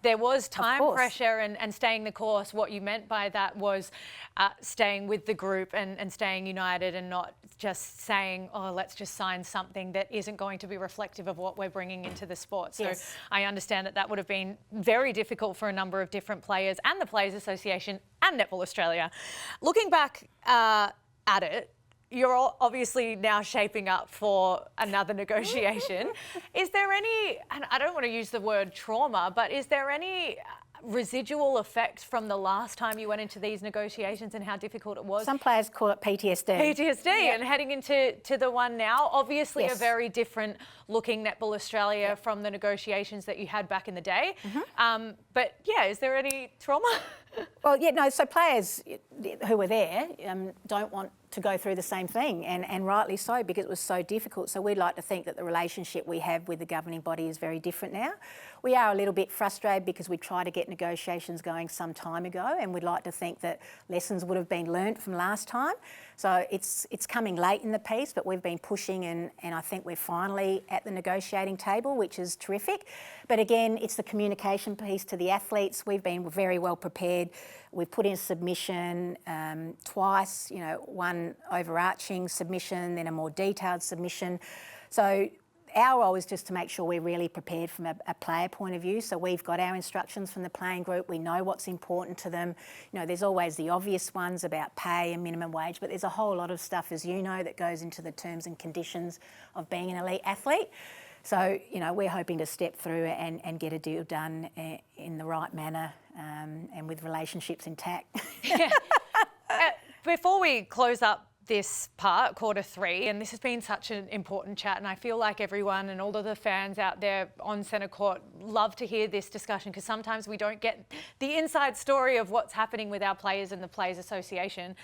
there was time pressure and staying the course. What you meant by that was staying with the group and staying united and not just saying, oh, let's just sign something that isn't going to be reflective of what we're bringing into the sport. So I understand that would have been very difficult for a number of different players and the Players Association and Netball Australia. Looking back at it, you're all obviously now shaping up for another negotiation. Is there any, and I don't want to use the word trauma, but is there any residual effect from the last time you went into these negotiations and how difficult it was? Some players call it PTSD. And heading into the one now, obviously a very different looking Netball Australia from the negotiations that you had back in the day. But yeah, is there any trauma? Well, so players who were there don't want to go through the same thing, and rightly so, because it was so difficult. So we'd like to think that the relationship we have with the governing body is very different now. We are a little bit frustrated because we tried to get negotiations going some time ago, and we'd like to think that lessons would have been learnt from last time. So it's coming late in the piece, but we've been pushing, and I think we're finally at the negotiating table, which is terrific. But again, it's the communication piece to the athletes. We've been very well prepared. We've put in submission twice, one overarching submission, then a more detailed submission. So our role is just to make sure we're really prepared from a player point of view. So we've got our instructions from the playing group. We know what's important to them. There's always the obvious ones about pay and minimum wage, but there's a whole lot of stuff, as you know, that goes into the terms and conditions of being an elite athlete. So, we're hoping to step through and get a deal done in the right manner and with relationships intact. Before we close up this part, quarter 3, and this has been such an important chat, and I feel like everyone and all of the fans out there on centre court love to hear this discussion, because sometimes we don't get the inside story of what's happening with our players and the Players Association.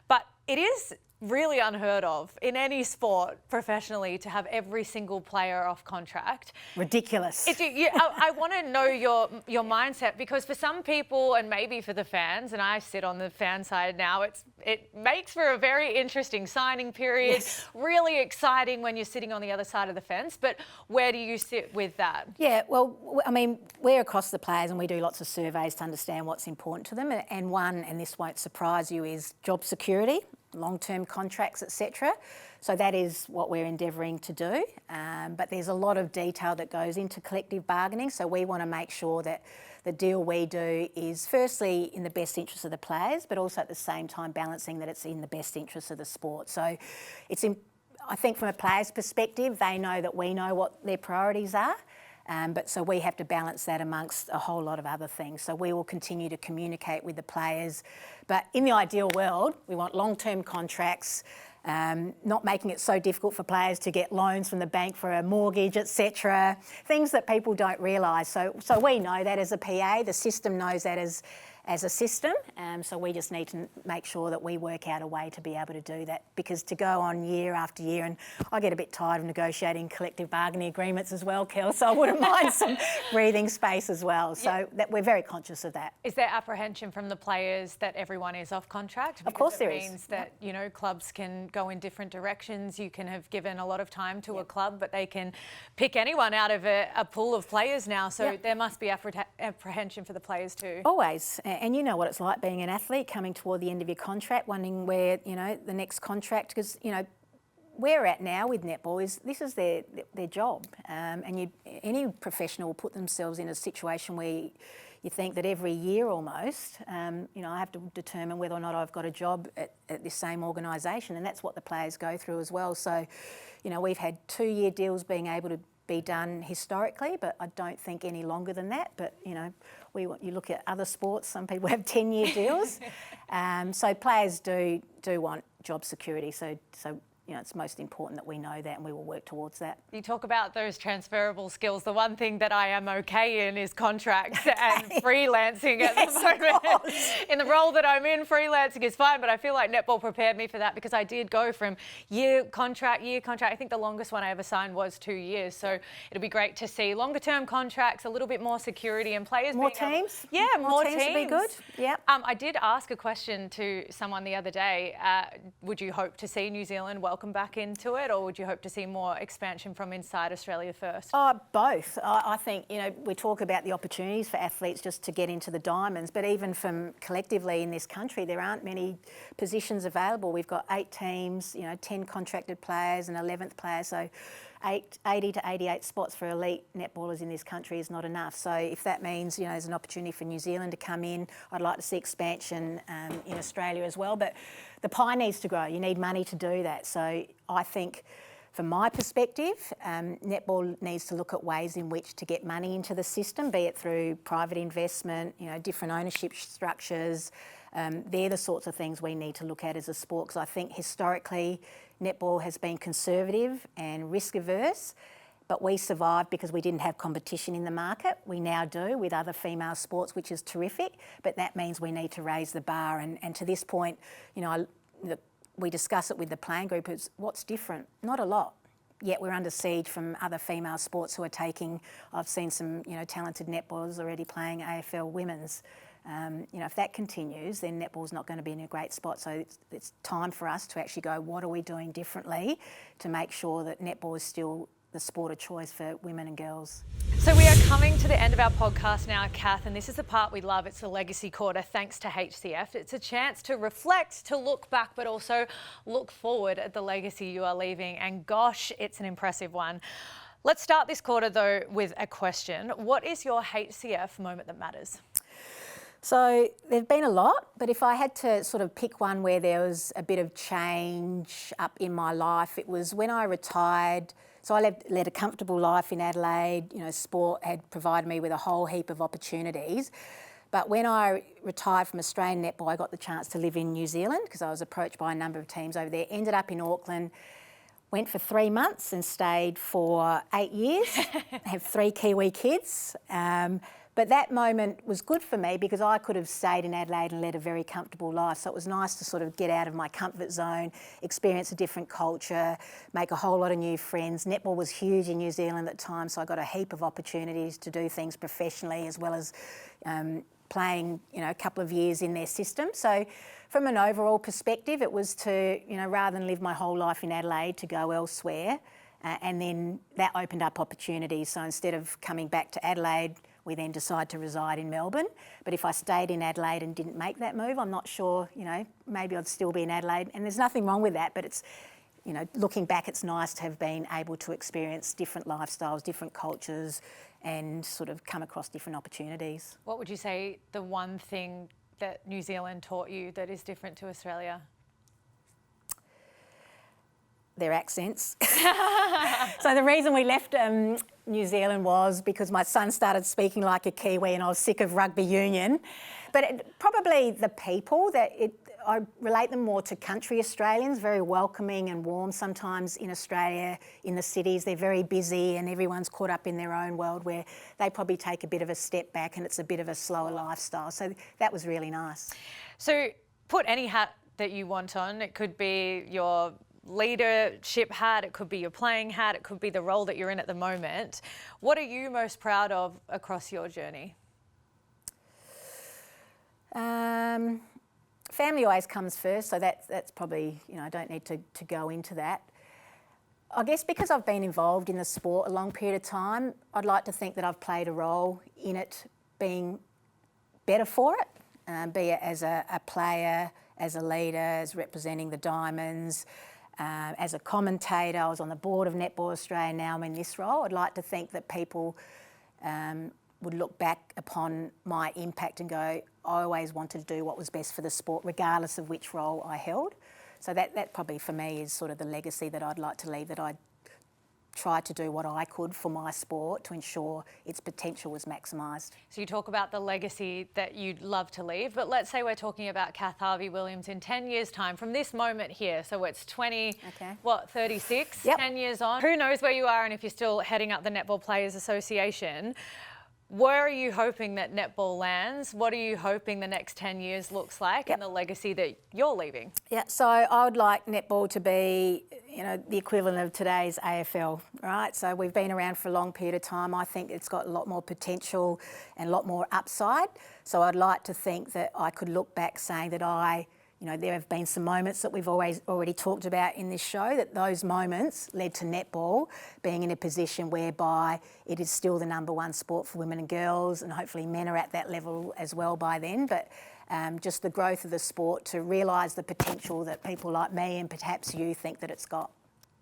But it is really unheard of in any sport professionally to have every single player off contract. Ridiculous. I want to know your mindset, because for some people, and maybe for the fans, and I sit on the fan side now, it makes for a very interesting signing period, really exciting when you're sitting on the other side of the fence. But where do you sit with that? Yeah, well, I mean, we're across the players and we do lots of surveys to understand what's important to them. And one, and this won't surprise you, is job security, long-term contracts, etc. So that is what we're endeavouring to do. But there's a lot of detail that goes into collective bargaining. So we want to make sure that the deal we do is firstly in the best interest of the players, but also at the same time balancing that it's in the best interest of the sport. So I think from a player's perspective, they know that we know what their priorities are. But so we have to balance that amongst a whole lot of other things. So we will continue to communicate with the players. But in the ideal world, we want long-term contracts, not making it so difficult for players to get loans from the bank for a mortgage, etc. Things that people don't realise. So we know that as a PA, the system knows that as a system. So we just need to make sure that we work out a way to be able to do that, because to go on year after year, and I get a bit tired of negotiating collective bargaining agreements as well, Kel, so I wouldn't mind some breathing space as well. So that we're very conscious of that. Is there apprehension from the players that everyone is off contract? Because of course there is. It means that, you know, clubs can go in different directions. You can have given a lot of time to a club, but they can pick anyone out of a pool of players now. So there must be apprehension for the players too. Always. And you know what it's like being an athlete, coming toward the end of your contract, wondering where, you know, the next contract, because, you know, where we're at now with netball is this is their job. And any professional will put themselves in a situation where you think that every year almost, you know, I have to determine whether or not I've got a job at this same organisation, and that's what the players go through as well. So, you know, we've had 2-year deals being able to be done historically, but I don't think any longer than that. But, you know, you look at other sports, some people have 10-year deals. So players do want job security. So you know, it's most important that we know that, and we will work towards that. You talk about those transferable skills. The one thing that I am okay in is contracts and freelancing at the moment. In the role that I'm in, freelancing is fine, but I feel like netball prepared me for that, because I did go from year contract. I think the longest one I ever signed was 2 years. So it'll be great to see longer term contracts, a little bit more security, and players more teams. More teams would be good. Yeah. I did ask a question to someone the other day. Would you hope to see New Zealand welcome back into it, or would you hope to see more expansion from inside Australia first? Both. I think, you know, we talk about the opportunities for athletes just to get into the diamonds, but even from collectively in this country, there aren't many positions available. We've got 8 teams, you know, 10 contracted players and 11th players, so 80 to 88 spots for elite netballers in this country is not enough. So if that means, you know, there's an opportunity for New Zealand to come in, I'd like to see expansion in Australia as well. But the pie needs to grow. You need money to do that. So I think, from my perspective, netball needs to look at ways in which to get money into the system, be it through private investment, you know, different ownership structures. They're the sorts of things we need to look at as a sport, because I think historically netball has been conservative and risk averse, but we survived because we didn't have competition in the market. We now do with other female sports, which is terrific, but that means we need to raise the bar. And to this point, you know, we discuss it with the playing group, is what's different? Not a lot. Yet we're under siege from other female sports who are taking, I've seen some, you know, talented netballers already playing AFL women's. You know, if that continues, then netball's not going to be in a great spot. So it's time for us to actually go, what are we doing differently to make sure that netball is still the sport of choice for women and girls. So we are coming to the end of our podcast now, Kath, and this is the part we love. It's the Legacy Quarter, thanks to HCF. It's a chance to reflect, to look back, but also look forward at the legacy you are leaving. And gosh, it's an impressive one. Let's start this quarter, though, with a question. What is your HCF moment that matters? So there've been a lot, but if I had to sort of pick one where there was a bit of change up in my life, it was when I retired. So I led a comfortable life in Adelaide. You know, sport had provided me with a whole heap of opportunities. But when I retired from Australian netball, I got the chance to live in New Zealand because I was approached by a number of teams over there. Ended up in Auckland, went for 3 months and stayed for 8 years. I have 3 Kiwi kids. But that moment was good for me because I could have stayed in Adelaide and led a very comfortable life. So it was nice to sort of get out of my comfort zone, experience a different culture, make a whole lot of new friends. Netball was huge in New Zealand at the time, so I got a heap of opportunities to do things professionally as well as playing, you know, a couple of years in their system. So from an overall perspective, it was to, you know, rather than live my whole life in Adelaide, to go elsewhere. And then that opened up opportunities. So instead of coming back to Adelaide, we then decided to reside in Melbourne. But if I stayed in Adelaide and didn't make that move, I'm not sure, you know, maybe I'd still be in Adelaide. And there's nothing wrong with that, but it's, you know, looking back, it's nice to have been able to experience different lifestyles, different cultures, and sort of come across different opportunities. What would you say the one thing that New Zealand taught you that is different to Australia? their accents. So the reason we left New Zealand was because my son started speaking like a Kiwi and I was sick of rugby union. But probably the people, I relate them more to country Australians, very welcoming and warm. Sometimes in Australia, in the cities, they're very busy and everyone's caught up in their own world, where they probably take a bit of a step back and it's a bit of a slower lifestyle. So that was really nice. So put any hat that you want on. It could be your leadership hat, it could be your playing hat, it could be the role that you're in at the moment. What are you most proud of across your journey? Family always comes first, so that's probably, I don't need to go into that. I guess because I've been involved in the sport a long period of time, I'd like to think that I've played a role in it being better for it, be it as a player, as a leader, as representing the Diamonds, as a commentator. I was on the board of Netball Australia, now I'm in this role. I'd like to think that people would look back upon my impact and go, I always wanted to do what was best for the sport, regardless of which role I held. So that probably for me is sort of the legacy that I'd like to leave, that I tried to do what I could for my sport to ensure its potential was maximised. So you talk about the legacy that you'd love to leave, but let's say we're talking about Kath Harby Williams in 10 years' time from this moment here. So it's 36, yep. 10 years on. Who knows where you are and if you're still heading up the Netball Players Association. Where are you hoping that netball lands? What are you hoping the next 10 years looks like, and the legacy that you're leaving? Yeah, so I would like netball to be, the equivalent of today's AFL, right? So we've been around for a long period of time. I think it's got a lot more potential and a lot more upside. So I'd like to think that I could look back saying that there have been some moments that we've already talked about in this show, that those moments led to netball being in a position whereby it is still the #1 sport for women and girls, and hopefully men are at that level as well by then. But just the growth of the sport to realise the potential that people like me and perhaps you think that it's got.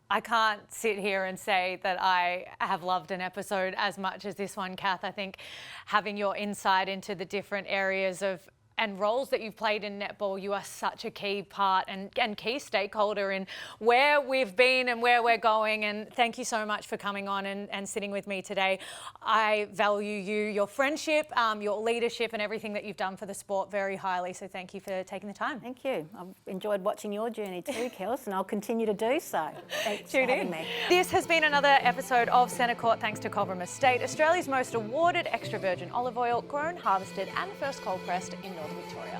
I can't sit here and say that I have loved an episode as much as this one, Kath. I think having your insight into the different areas and roles that you've played in netball, you are such a key part and key stakeholder in where we've been and where we're going. And thank you so much for coming on and sitting with me today. I value you, your friendship, your leadership and everything that you've done for the sport very highly. So thank you for taking the time. Thank you. I've enjoyed watching your journey too, Kels, and I'll continue to do so. Thanks for having me. This has been another episode of Centre Court, thanks to Cobram Estate, Australia's most awarded extra virgin olive oil, grown, harvested and first cold pressed in Northern Victoria.